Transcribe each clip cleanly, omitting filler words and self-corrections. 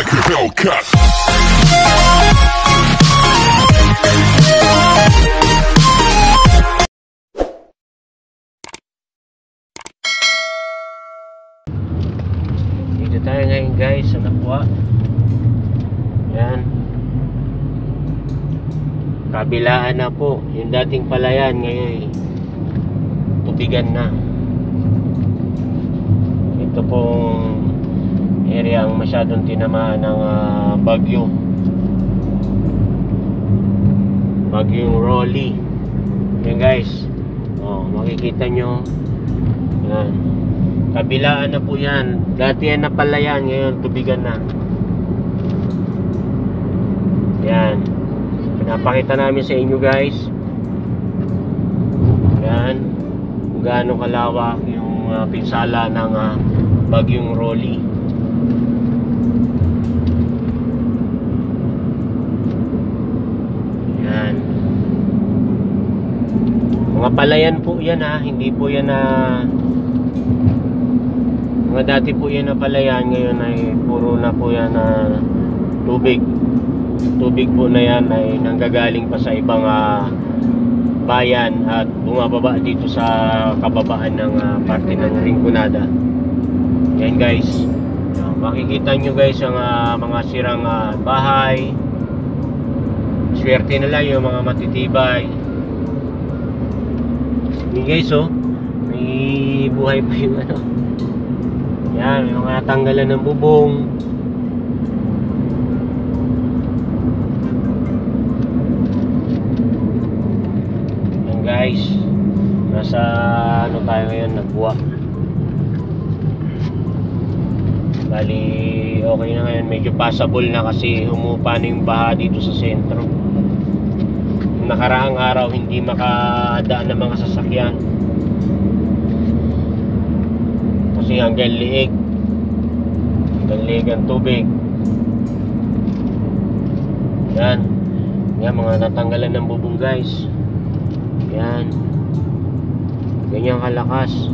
like a Hellcat. Dito tayo ngayon guys sa Nabua. Yan. Kabilaan na po. Yung dating palayan ngayon tubigan na. Ito pong area ang masyadong tinamaan ng bagyong Rolly. Yan guys, makikita nyo yan. Kabilaan na po yan. Dati yan na palayan, ngayon tubigan na. Yan, pinapakita namin sa inyo guys yan kung gaano kalawak yung pinsala ng bagyong Rolly. Yan, mga palayan po yan hindi po yan mga dati po yan na palayan, ngayon ay puro na po yan tubig po na yan ay nanggagaling pa sa ibang bayan at bumababa dito sa kababaan ng parte ng Rinconada. Yan guys, makikita nyo guys ang mga sirang bahay. Swerte na lang yung mga matitibay. Yan guys, may buhay pa yung yan, may mga tanggalan ng bubong. Yan guys, nasa tayo ngayon, Nabua. Bali okay na ngayon, medyo passable na kasi humupa na yung baha dito sa sentro. Nakaraang araw hindi makadaan ng mga sasakyan kasi hanggang liig ang tubig. Yan, mga natanggalan ng bubong guys. Yan, ganyan kalakas.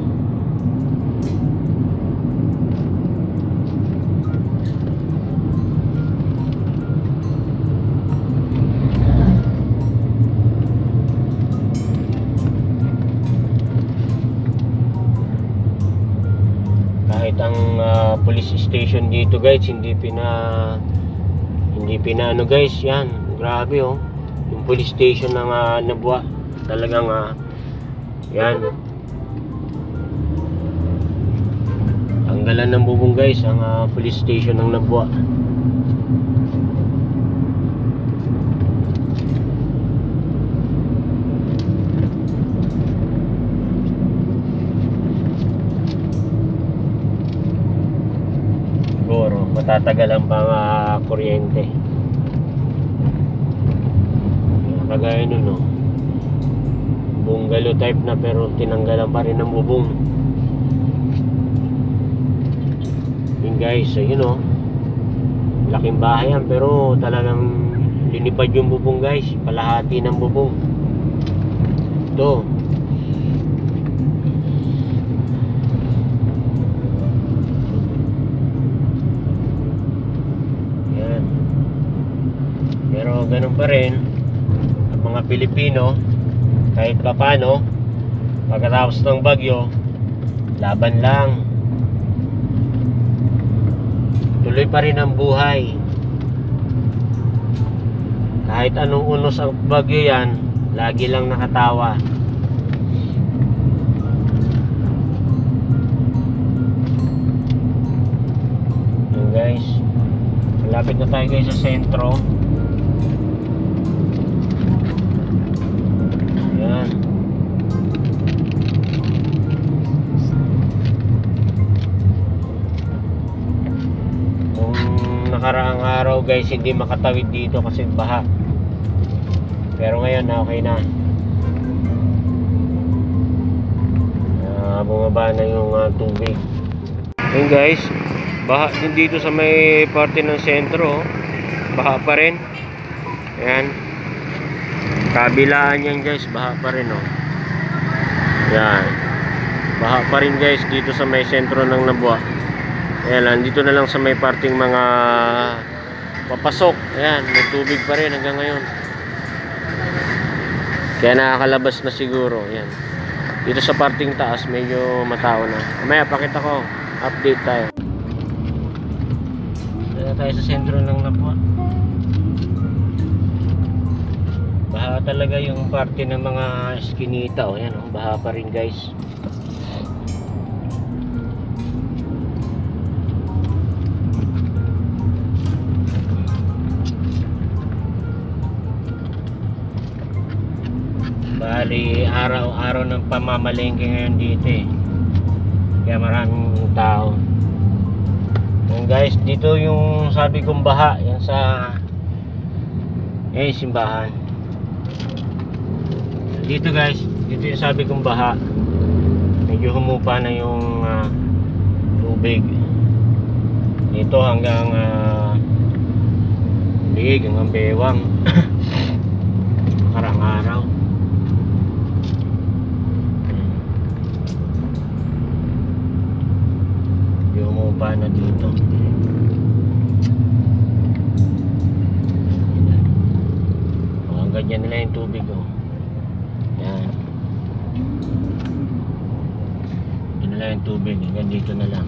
Kahit ang police station dito guys hindi pina guys. Yan, grabe yung police station ng Nabua talagang yan, tanggalan ng bubong guys ang police station ng Nabua. Matatagalan pa kuryente. Kagaya nun bungalow type na pero tinanggalan pa rin ng bubong. Yun guys, ayun laking bahay yan pero talagang linipad yung bubong guys, palahati ng bubong. Ito pero ganun pa rin ang mga Pilipino, kahit pa paano pagkatapos ng bagyo laban lang, tuloy pa rin ang buhay. Kahit anong unos ang bagyo yan, lagi lang nakatawa. Yan guys, malapit na tayo guys sa sentro. Nakaraang araw guys hindi makatawid dito kasi baha, pero ngayon okay na. Bumaba na yung tubig. Yun guys, baha din dito sa may parte ng sentro. Baha pa rin. Ayan, kabilaan yan guys, baha pa rin Yan, baha pa rin guys dito sa may sentro ng Nabua. Ayan, nandito na lang sa may parting mga papasok. Ayan, may tubig pa rin hanggang ngayon. Kaya nakakalabas na siguro. Ayan. Dito sa parting taas, medyo matao na. Mamaya, pakita ko. Update tayo. Dito tayo sa sentro ng Lapua. Baha talaga yung parte ng mga eskinita. O, yan, oh, baha pa rin guys. Bali, araw-araw ng pamamalengke ngayon dito eh. Kaya maraming tao. And guys, dito yung sabi kong baha. Yan sa simbahan. Dito guys, dito yung sabi kong baha. Medyo humupa na yung tubig. Dito hanggang big, hanggang bewang. Karang araw. Humupa na dito. Ganyan nila yung tubig, oh. Yan. Yan nila yung tubig, hanggang dito na lang.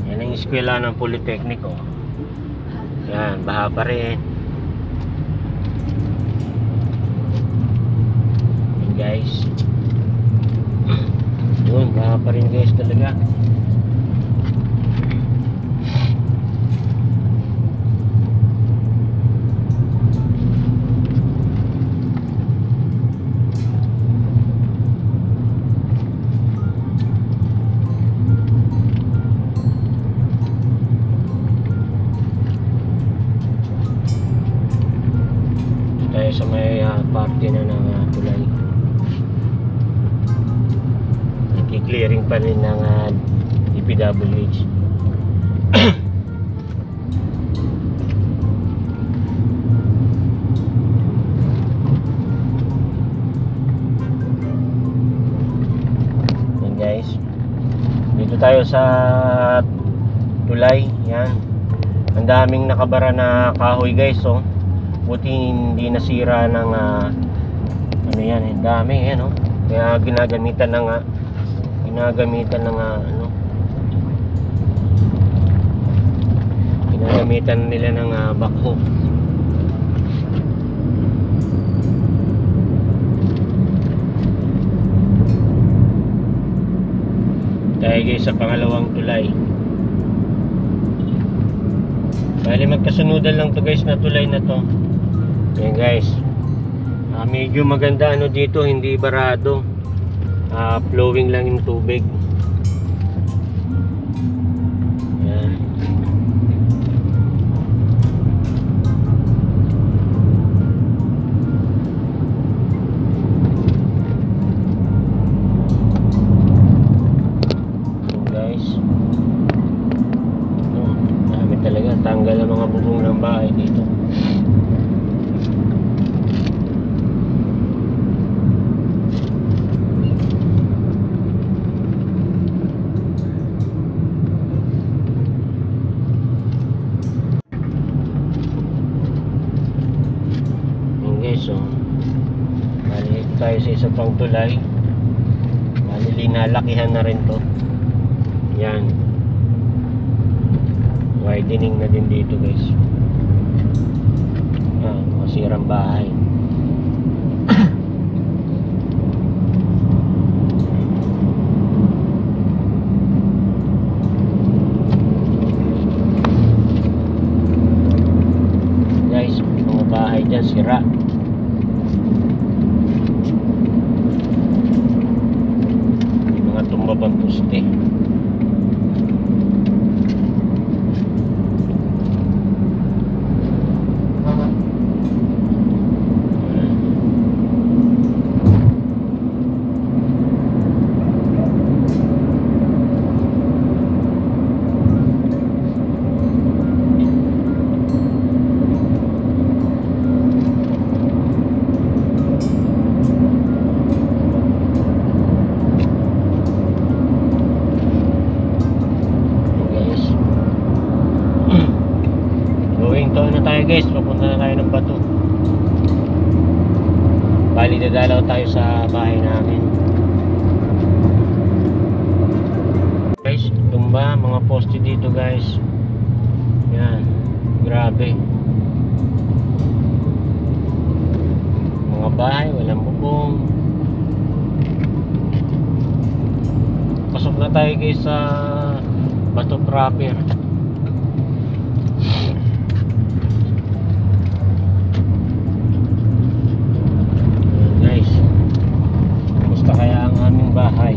Yan ang eskwela ng Polytechnic, oh. Yan, baha pa rin. Yan guys. Yun, baha pa rin guys talaga. Tayo sa may parte na ng tulay. Nagki-clearing pa rin ng DPWH. Yan guys, dito tayo sa tulay. Yan, ang daming nakabara na kahoy guys, oh. Buti hindi nasira ng ano yan, eh, dami yan, oh. Kaya ginagamitan ng ginagamitan nila ng backhoe. Tayo guys sa pangalawang tulay. Bali magkasunudan lang to guys na tulay na to. Ayan guys, medyo maganda ano dito, hindi barado, flowing lang yung tubig. Ayan. Ayan guys, dami talaga, tanggal ang mga bubong ng bahay dito. So, bali tayo sa isa pang tulay. Bali linalakihan na rin to. Yan, widening na din dito guys. Masirang bahay. Guys, mga bahay dyan sira. Tumbabang puste. Dito na tayo guys, papunta na tayo ng Bato. Bali dadalaw tayo sa bahay namin. Guys, tumba mga poste dito guys. Yan, grabe. Mga bahay walang bubong. Pasok na tayo guys sa Bato proper. Kaya ang aming bahay.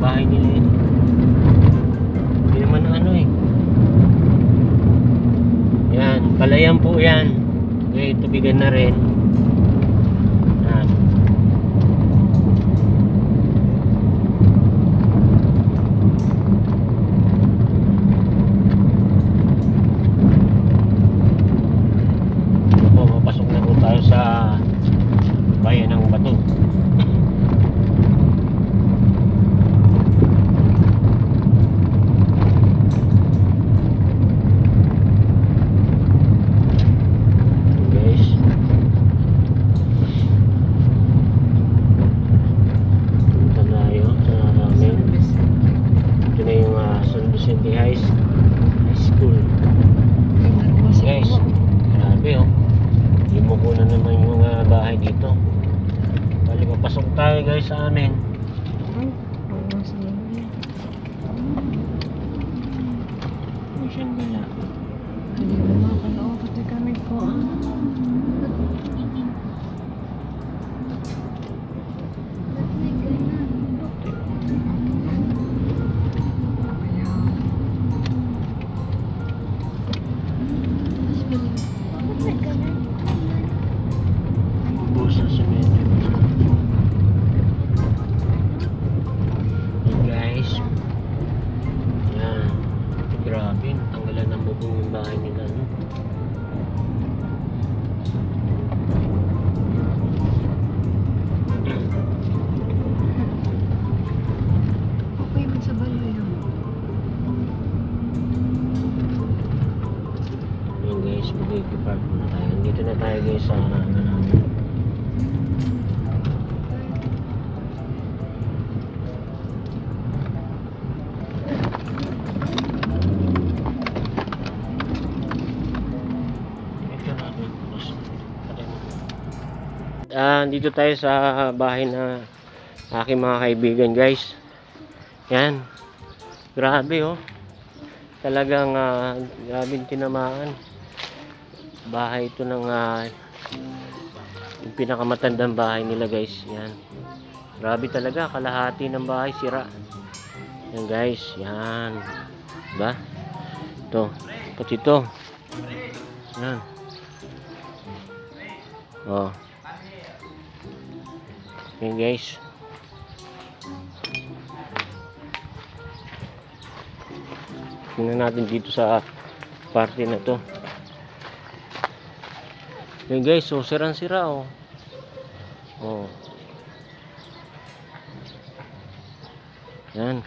Bahay nila yun. Hindi naman ano eh. Yan, palayan po yan. Okay, tubigan na rin. Yan. Ako, mapasok na po tayo sa bayan ng Bato. High School. Guys, grabe oh. Limuko na naman yung bahay dito. Bali papasok tayo guys sa amin. Mission gala. Hindi na makakalaw pati kami po. Busa sa medyo. Hey guys. Yan. Grabe, tanggalan ng bubong yung bahay nila, no? Okay man sa baloy yun. Yan guys, mag-equipart na tayo. Dito na tayo guys sa dito tayo sa bahay na aking mga kaibigan guys. Yan, grabe oh, talagang grabing tinamaan. Bahay ito ng yung pinakamatandang bahay nila guys. Yan, grabe talaga, kalahati ng bahay sira. Yan guys, yan diba? Ito, pati ito. Yan, oh. Yan guys. Tingnan natin dito sa party na to. Yan guys, so sirang-sira oh. Oh. Yan.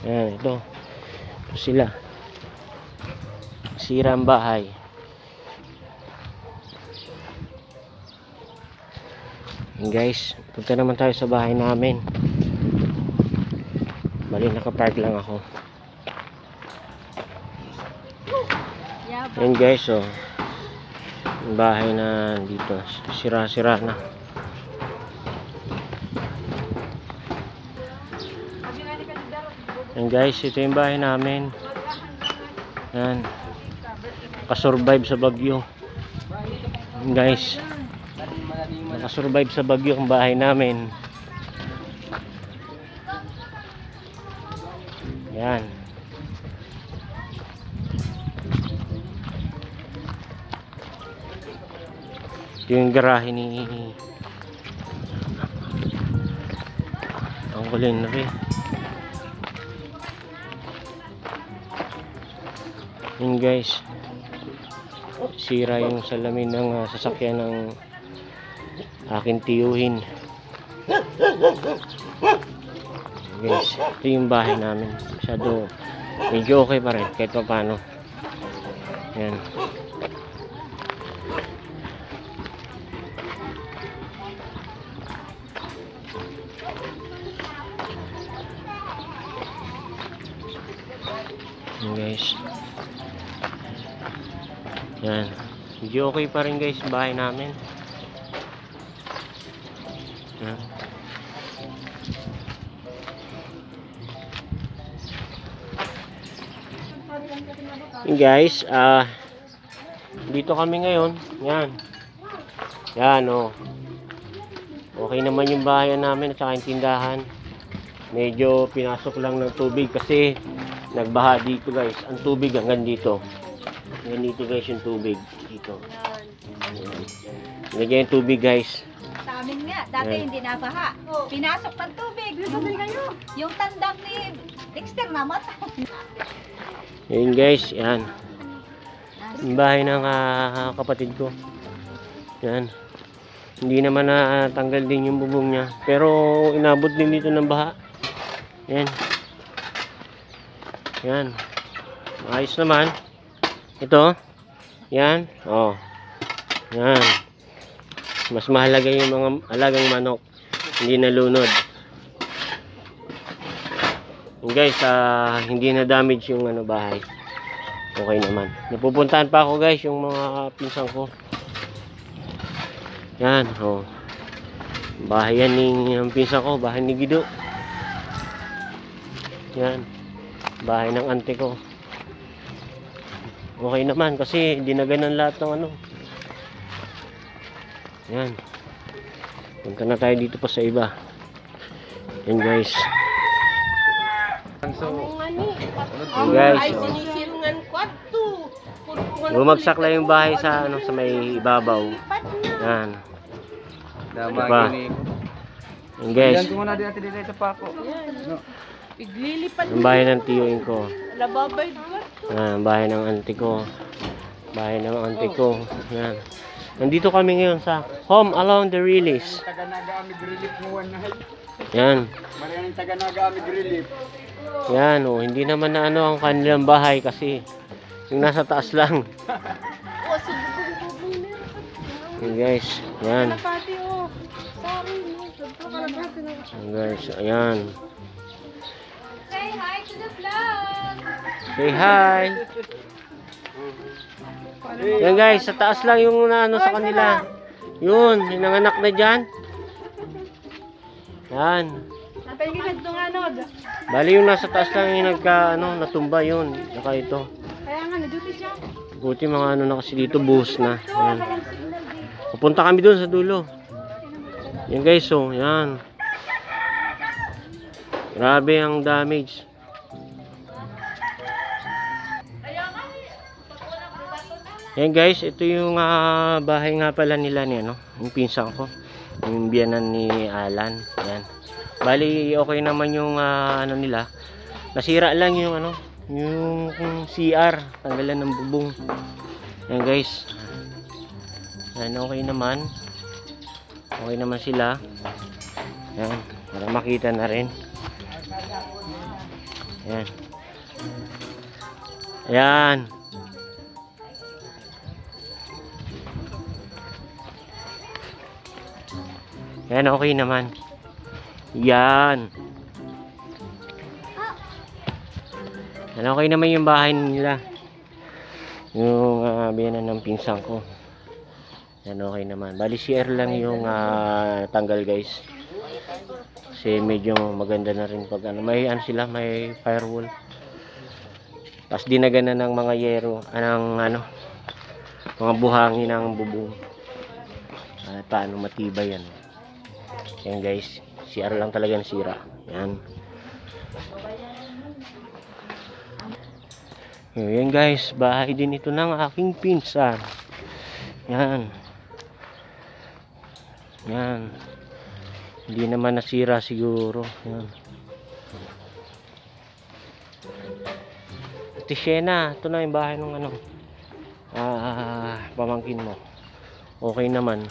Yan, ito sila. Sira ang bahay. Yan guys, punta naman tayo sa bahay namin. Bali, nakapark lang ako. Yan guys, oh. Yung bahay na dito, sira-sira na. Yan guys, ito yung bahay namin. Yan. Nakasurvive sa bagyo. Yan guys. Nakasurvive sa bagyo ang bahay namin. Yan. Ito yung garahe ni ang kulin na rin. Yun guys, sira yung salamin ng sasakyan ng aking tiyuhin. Guys, ito yung bahay namin. Masyado medyo okay pa rin kahit pa paano. Yan. Guys, yan, medyo okay pa rin guys bahay namin. Yan. Yan guys, dito kami ngayon. Yan. Yan oh. Okay naman yung bahayan namin at saka yung tindahan. Medyo pinasok lang ng tubig kasi nagbaha dito guys. Ang tubig hanggang dito. Hanggang dito guys yung tubig. Dito. Ganyan yung tubig guys. Sa amin nga, dati hindi nabaha. Pinasok ng tubig. Yung tandang ni Dexter namatay. Yan guys, yan. Yung bahay ng kapatid ko. Yan. Hindi naman natanggal din yung bubong niya. Pero inabot din dito ng baha. Yan. Yan. Ayos naman. Ito. Yan. Oh. Yan. Mas mahalaga yung mga alagang manok. Hindi nalunod. Yan guys, hindi na damage yung bahay. Okay naman. Napupuntahan pa ako guys yung mga pinsang ko. Yan. Oh. Bahay yan ng pinsang ko. Bahay ni Gido. Yan. Bahay ng ante ko. Okay naman kasi dinaganan lahat ng Yan. Punta na tayo dito pa sa iba. Yan guys. Yan guys. Bumagsak lang yung bahay sa sa may ibabaw. Yan. Diba? Yan guys. Yung bahay ng tiyuhin ko. Bahay ng auntie ko. Bahay ng auntie ko. Yan. Nandito kami ngayon sa Home Along the Release. Yan. Yan oh, hindi naman na ang kanilang bahay kasi yung nasa taas lang. Yan guys. Yan. Yan guys. Ayan. Say hi to the vlog! Say hi! Yan guys, sa taas lang yung sa kanila. Yun, yung nanganak na dyan. Yan. Bali yung nasa taas lang yung natumba yun. Saka ito. Buti mga na kasi dito, buhos na. Yan. Pupunta kami doon sa dulo. Yan guys, oh, yan. Grabe ang damage. Yan guys, ito yung bahay nga pala nila ni yung pinsan ko, yung biyanan ni Alan. Yan. Bali okay naman yung nila. Nasira lang yung yung CR, tanggalan ng bubong. Yan guys. Yan, okay naman. Okay naman sila. Yan, para makita na rin. Yan. Ayan. Yan, okay naman. Yan. Yan, okay naman yung bahay nila. Yung biyanan ng pinsan ko. Yan, okay naman. Bali CR lang yung tanggal guys. Kasi medyo maganda na rin pag may sila, may firewall. Tapos dinaganan ng mga yero, mga buhangin ng bubong. Paano matibay yan. Yan guys, CR lang talaga nasira. Yan. Yan guys, bahay din ito ng aking pinsan. Yan. Yan. Hindi naman nasira siguro. Yan. Ate Shena, ito na yung bahay ng pamangkin mo. Okay naman.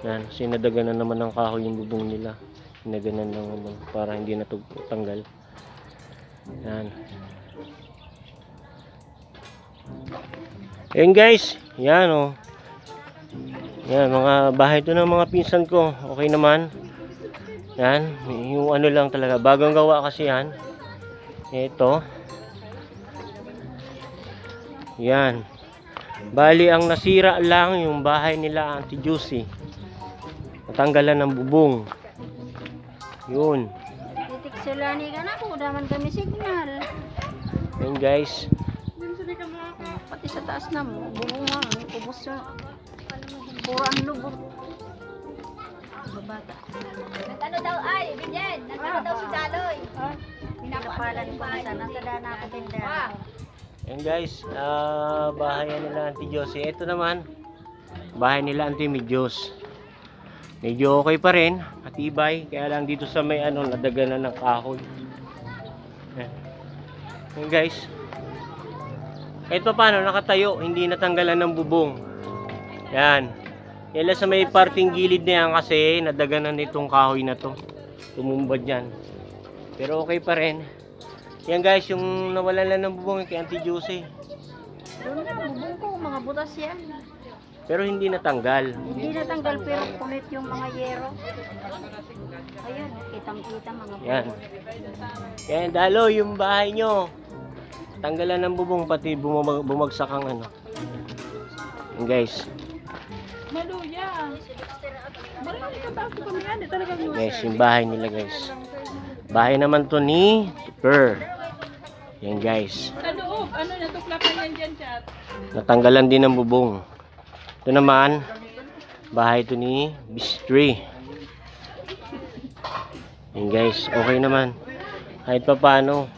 Yan, sinadaganan naman ng kahoy yung bubong nila. Sinaganan ng para hindi na tanggal. Yan. Yan guys, yan oh. Yan, mga bahay to ng mga pinsan ko. Okay naman. Yan, yung lang talaga. Bagong gawa kasi yan. Ito. Yan. Bali, ang nasira lang yung bahay nila, Auntie Juicy. Natanggalan ng bubong. Yun. Titik sila ni ka na po, daman kami signal. Yan guys. Pati sa taas na mo, bubungan, kubos yun. Purang lubog. Babata. Nagano daw ay, ganyan. Nagano daw si Daloy. Pinapalan ko sa nasa dana ka tinda. Yan guys, bahay nila Auntie Josie. Ito naman, bahay nila Auntie Midyos. Medyo okay pa rin, matibay. Kaya lang dito sa may nadaganan ng kahoy. Yan guys. Ito paano, nakatayo, hindi natanggalan ng bubong. Yan. Yan lang sa may parting gilid na yan kasi nadaganan itong kahoy na to. Tumumbad yan. Pero okay pa rin. Yan guys, yung nawalan lang ng bubong kay Auntie Juicy. Doon na, bubong ko, mga butas yan. Pero hindi natanggal. Hindi natanggal pero punit yung mga yero. Ayun, kitang-kita mga bubong. Yan. Yan, Dalo, yung bahay nyo. Tanggalan ng bubong, pati bumagsak ang Yan guys. Maluya. Marami ka ba ako pamilya? Talagang Guys, yung bahay nila guys. Bahay naman to ni Per. Yan guys. sa loob, natuklapan yan dyan, chat. Natanggalan din ng bubong. Ito naman, bahay to ni Bistri. Yan guys, okay naman. Kahit pa paano,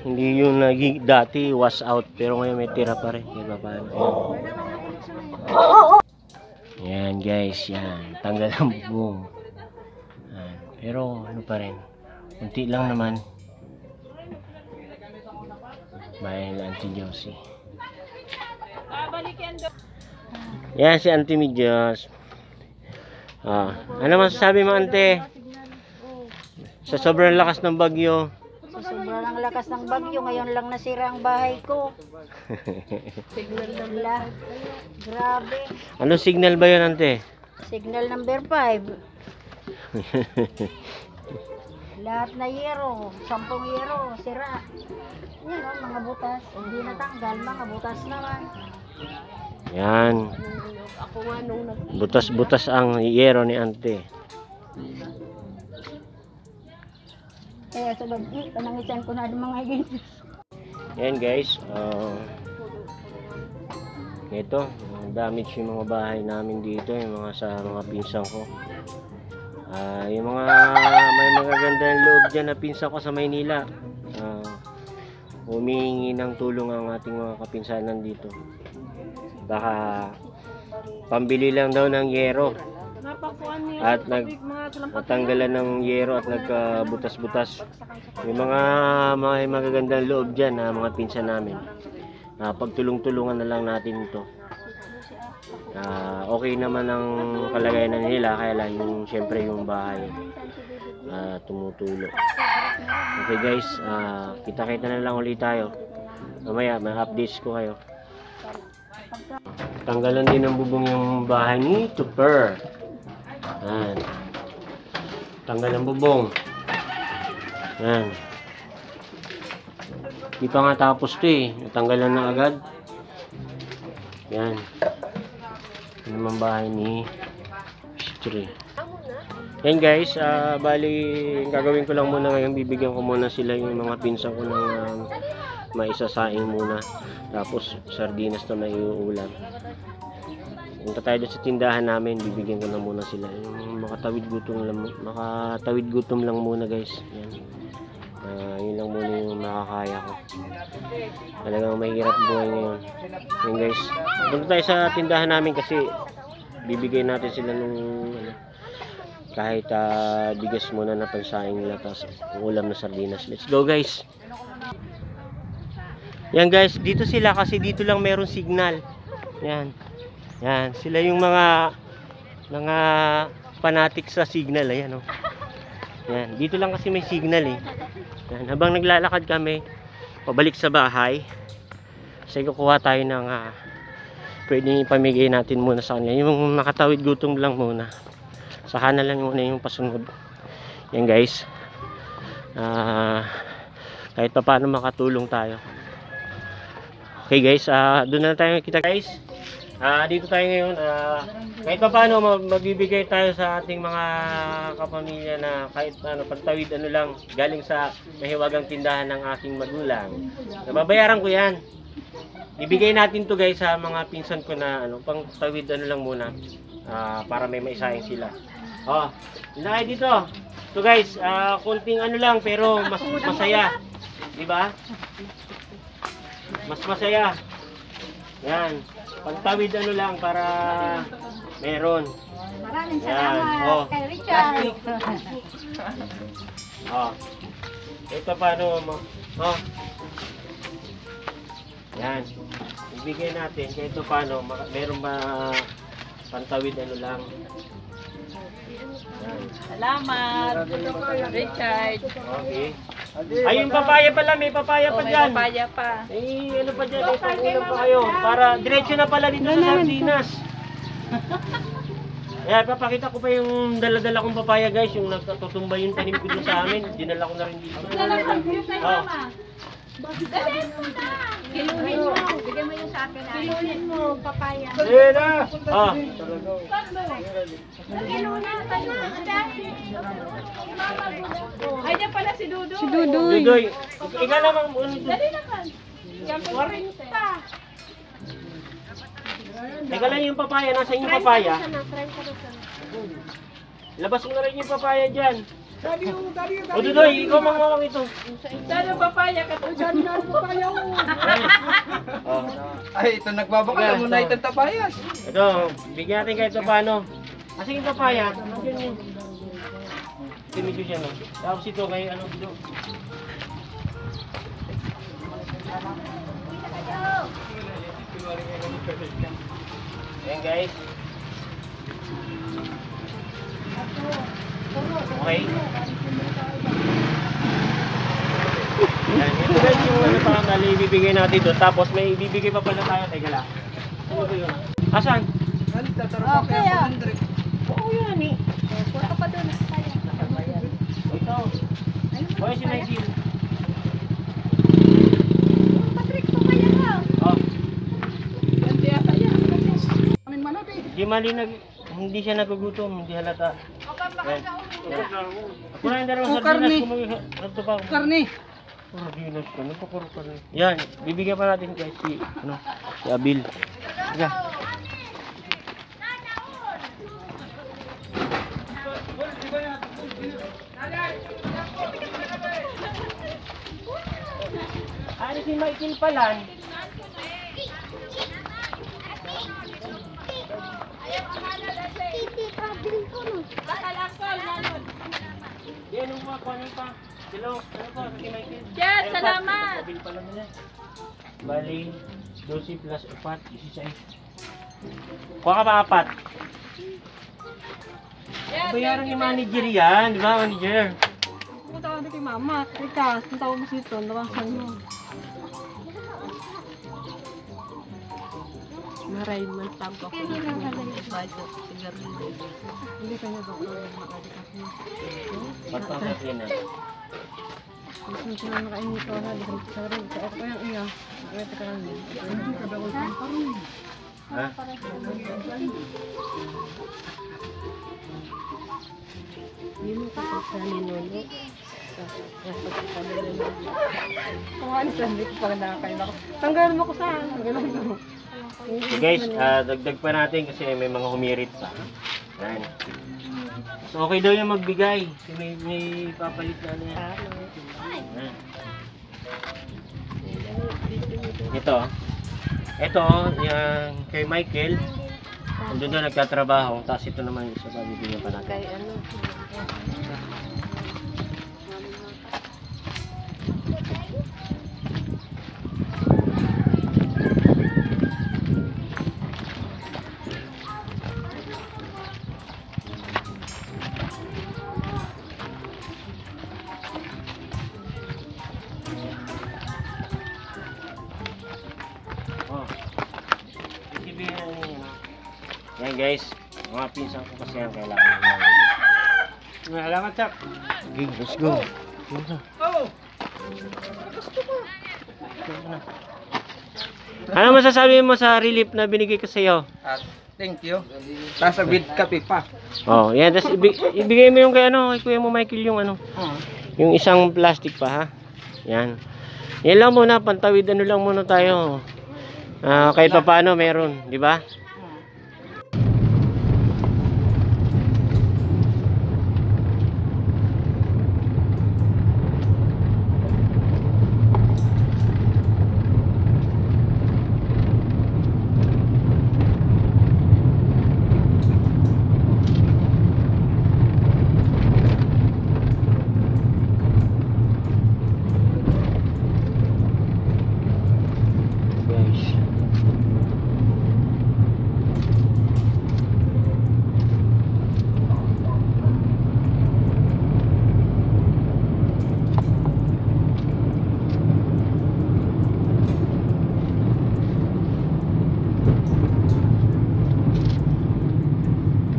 hindi yung dati was out, pero ngayon may tira pa rin. Kahit pa paano. Yan guys, yan. Tanggal ang bubong. Yan. Pero ano pa rin, kunti lang naman. Bahay nila Auntie Josie. Yan si Auntie Midyos. Ano masasabi mo, Ante? Sa sobrang lakas ng bagyo. Sa sobrang lakas ng bagyo, ngayon lang nasira ang bahay ko. Signal lang. Grabe. Ano signal ba yun, Ante? Signal number 5. Lahat na yero, 10 yero, sira. Yan o, mga butas. Hindi natanggal, mga butas naman. Yan. Butas-butas ang yero ni Ante. Kaya sa bagyo, panangisan ko na ang mga higit. Yan guys. Ito, damage yung mga bahay namin dito, yung mga sa mga pinsan ko. Yung mga may magagandang loob dyan na pinsan ko sa Maynila. Humihingi ng tulong ang ating mga kapinsanan dito. Baka pambili lang daw ng yero. At natanggalan ng yero at nagkabutas-butas. Yung mga may magagandang loob dyan na mga pinsan namin. Pagtulong-tulungan na lang natin ito. Okay naman ang kalagayan nila, kaya lang yung syempre yung bahay tumutulo. Okay guys, kita-kita na lang ulit tayo. Mamaya may updates ko kayo. Tanggalan din ng bubong yung bahay ni Tupper. Yan. Tanggal ang bubong. Yan. Di pa nga tapos to eh. Natanggalan na agad. Yan. Yan naman bahay ni Bistri. Yan guys, bali gagawin ko lang muna ngayon, bibigyan ko muna sila yung mga pinsan ko ng maisasaing muna. Tapos sardinas na may ulam. Punta tayo doon sa tindahan namin, bibigyan ko na muna sila. Yung makatawid gutom lang muna guys. Yan. Yun lang muna yung makakaya ko. Talagang mahirap buhay ngayon. Yan guys. Punta tayo sa tindahan namin kasi bibigay natin sila nung kahit bigas muna na pansaing nila, tapos ulam na sardinas. Let's go guys. Yan guys, dito sila kasi dito lang meron signal. Yan. Yan, sila yung mga fanatic sa signal. Ayan, oh. Yan, dito lang kasi may signal eh. Yan, habang naglalakad kami pabalik sa bahay, kasi kukuha tayo ng pwedeng ipamigay natin muna sa kanila. Yung nakatawid gutom lang muna. Saka na lang muna yung pasunod. Yan guys. Kahit pa paano makatulong tayo. Okay guys, doon na tayo kita guys. Dito tayo ngayon. Kahit pa paano magbibigay tayo sa ating mga kapamilya na kahit pagtawid lang galing sa mahiwagang tindahan ng aking magulang. Nababayaran ko yan. Ibigay natin to guys sa mga pinsan ko na pang tawid lang muna. Para may maisahin sila. Inakay dito. So guys, kunting lang pero mas masaya. Di ba? Mas masaya. Yan. Pagtawid lang para meron. Maraming salamat kay Richard. Ito paano mo? Yan. Ibigay natin kahit paano meron ba pantawid lang. Yan. Salamat, Richard. Okay. Ay, yung papaya pala, may papaya pa dyan. May papaya pa. Ano pa dyan, ulam pa kayo. Para diretso na pala dito sa sardinas. Ayan, papakita ko pa yung dala-dala kong papaya guys, yung nagtutumba yung tanim ko dun sa amin. Dinala ko na rin dito. Dalhin mo na. Kiluhin mo. Bigyan mo yung sa akin. Kiluhin mo, papaya. Sina! Ay, dyan pala si Dudoy. Dudoy. Ikaw naman muna ito. Dali naman. Yan po rin pa. Teka lang yung papaya, nasa yung papaya. Labas mo na rin yung papaya dyan. O Dudoy, ikaw mangawang ito. Sana papaya ka to. Sana na papaya mo. Ay, ito nagbabaka muna itong tapayas. Ito, bigyan natin kahit paano. Kasi yung papaya, nandiyan yun. Ito medyo siya no. Tapos ito kay dito. Ayan guys. Okay. Yan, ito guys yung pa ibibigay natin doon. Tapos may ibibigay pa pala tayo. Teka lang. Ano ba yun? Asan? Okay, Oo yan eh. Punta pa doon. Ito. Hoy, si Nigel. Patrick, papaya ka. Hindi siya nagugutom, hindi halata. Yan. Ako na yung dalawang sardinas. Karni. Sardinas ko, napakuro karni. Yan, bibigyan pa natin guys si Abil. Sige. Ano si Michael Palan? Yan ang mga kuhanin pa. Hello, ano pa? Si Michael. Yan, salamat. Abil Palan nila. Bali, 12 plus 4, 16. Kuha ka pa 4. Bayaran ni manager yan, di ba manager? Punta ka kay mama. Teka, punta ko mo dito. Nawasan mo. Maray man tampo ko. Bago, sigarilyo. Hindi kanya doktor yung makadikas mo. Patang sa klinan. Gusto sila nakainit ko na. Dito sa rin. Sa ako yung iya. Ito ka lang. Ha? Hindi mo kapag sa ninuno. naman, sabi ko pag nakakain ako. Tanggalin mo ko sa ganun ko. So guys, dagdag pa natin kasi may mga humirit pa. Yan. So okay daw yung magbigay. Kasi may papalit na yan. Yan. Ito, yung kay Michael. Doon na nagtatrabaho. Tapos ito naman yung isa pa bibigyan pa natin. Kay ano? Oh. Isibihan niyo. Yan guys, mga pinsan ko kasi ang kailangan. Salamat, Chak. Okay, let's go. Ano masasabi mo sa relief na binigay ko sa iyo? Thank you. Nasa bid kape pa. Oh, yan. Tapos ibigay mo yung kay kay Kuya mo Michael yung yung isang plastic pa ha. Yan. Yan lang muna, pantawid lang muna tayo. Kahit pa paano meron, di ba?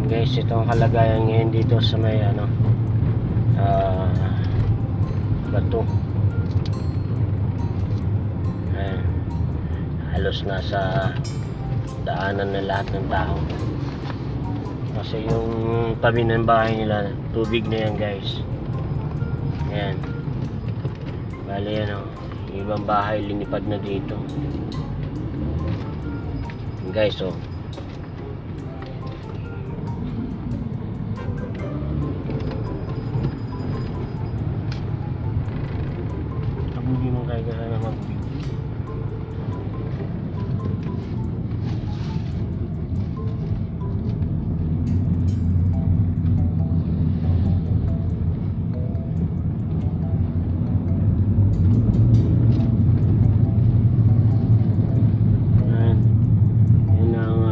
Guys, ito ang kalagayan ngayon dito sa may bato. Ayan. Halos nasa daanan na lahat ng tao kasi yung tabi ng bahay nila tubig na yan guys. Ayan, bali yan yung ibang bahay linipad na dito guys. Hindi mo kaya na mag-video. Yan. Yan ang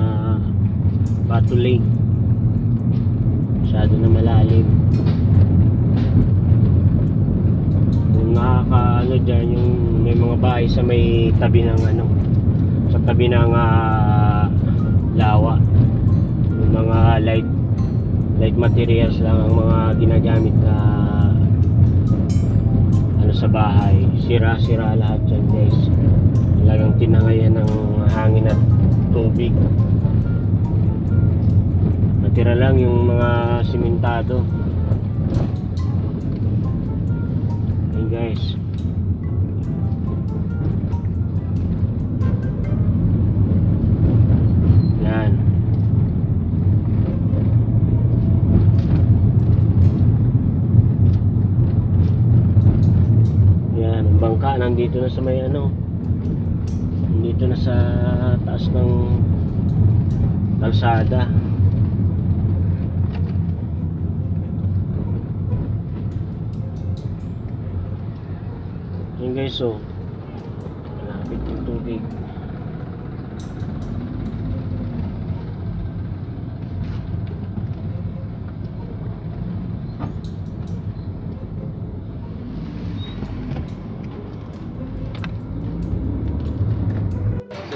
Batu Lake. Masyado na malalim. Nakakaano dyan yung may mga bahay sa may tabi ng sa tabi ng lawa, yung mga light materials lang ang mga ginagamit na sa bahay. Sira lahat dyan guys. Talagang tinangayan ng hangin at tubig. Natira lang yung mga simentado. Guys, yan. Yan, ang bangka nandito na sa may nandito na sa taas ng kalsada. Yan guys, malapit yung tubig.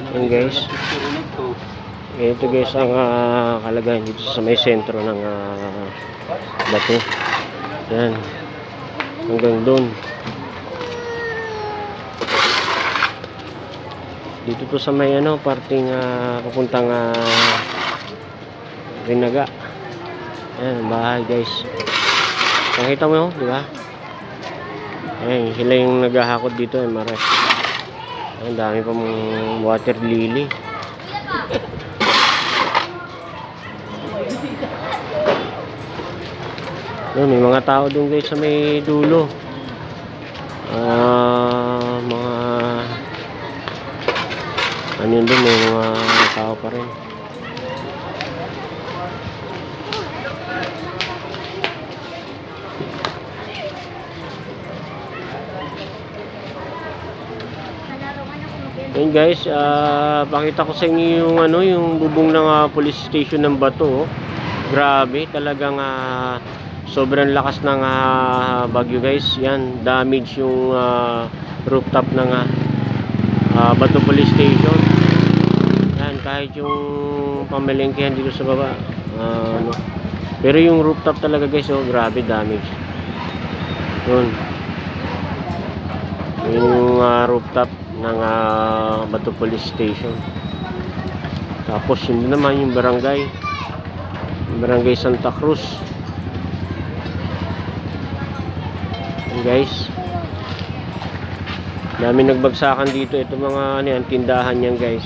Yan guys, ito guys ang kalagayan dito sa may sentro ng bato. Yan, hanggang doon. Dito to sa may parting papuntang Rinaga. Ayan ang bahay guys. Nakita mo yun, di ba? Ay, sila yung naghahakot dito, mare. Ang dami pang water lily. May mga tao doon guys sa may dulo. Mga ano yun doon, may mga tao pa rin. Ayun guys, pakita ko sa inyo yung ano, yung bubong ng police station ng Bato. Grabe, talagang sobrang lakas ng bagyo guys. Yan, damage yung rooftop ng Bato Police Station. Yan, kahit yung pamalengkehan dito sa baba. Ano. Pero yung rooftop talaga guys, oh, grabe damage. Yun. Yung rooftop ng Bato Police Station. Tapos yun naman yung barangay Santa Cruz. Yun guys, dami nagbagsakan dito. Ito mga ano yan, tindahan yan guys.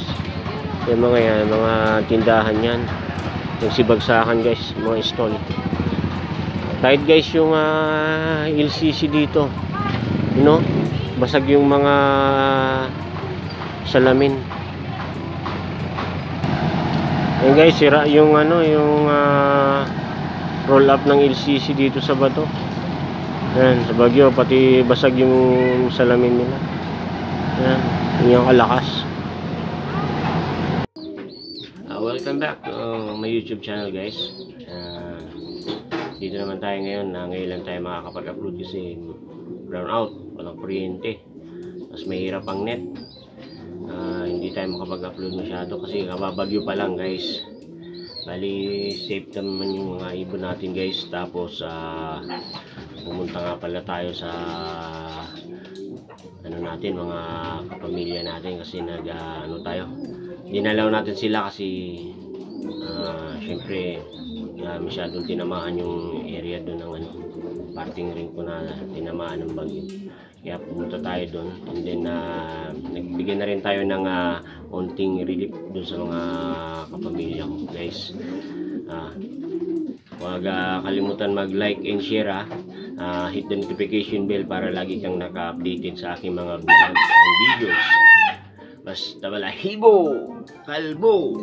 Yung mga yan, mga tindahan yan, nagsibagsakan guys, mga stall. Kahit guys yung LCC dito, you know, basag yung mga salamin. Ayan guys, sira yung ano, yung roll up ng LCC dito sa Bato. Ayan, sa bagyo pati basag yung salamin nila. Ayan, yung kalakas. Welcome back to my YouTube channel guys. Dito naman tayo ngayon. Ngayon lang tayo makakapag-upload kasi brown out, walang kuryente, mas mahirap ang net. Hindi tayo makapag-upload masyado kasi kababagyo pa lang guys. Bali safe naman yung mga ibon natin guys. Tapos pumunta nga pala tayo sa ano natin, mga kapamilya natin kasi ano tayo, dinalaw natin sila kasi syempre masyadong tinamaan yung area doon ng ano, parting Rinconada, tinamaan ng bagyo. Kaya pumunta tayo doon, and then nagbigay na rin tayo ng onting relief doon sa mga kapamilya ko guys. Huwag kalimutan mag-like and share, hit the notification bell para lagi kang naka-updated sa aking mga vlogs and videos. Basta wala hibo, kalbo.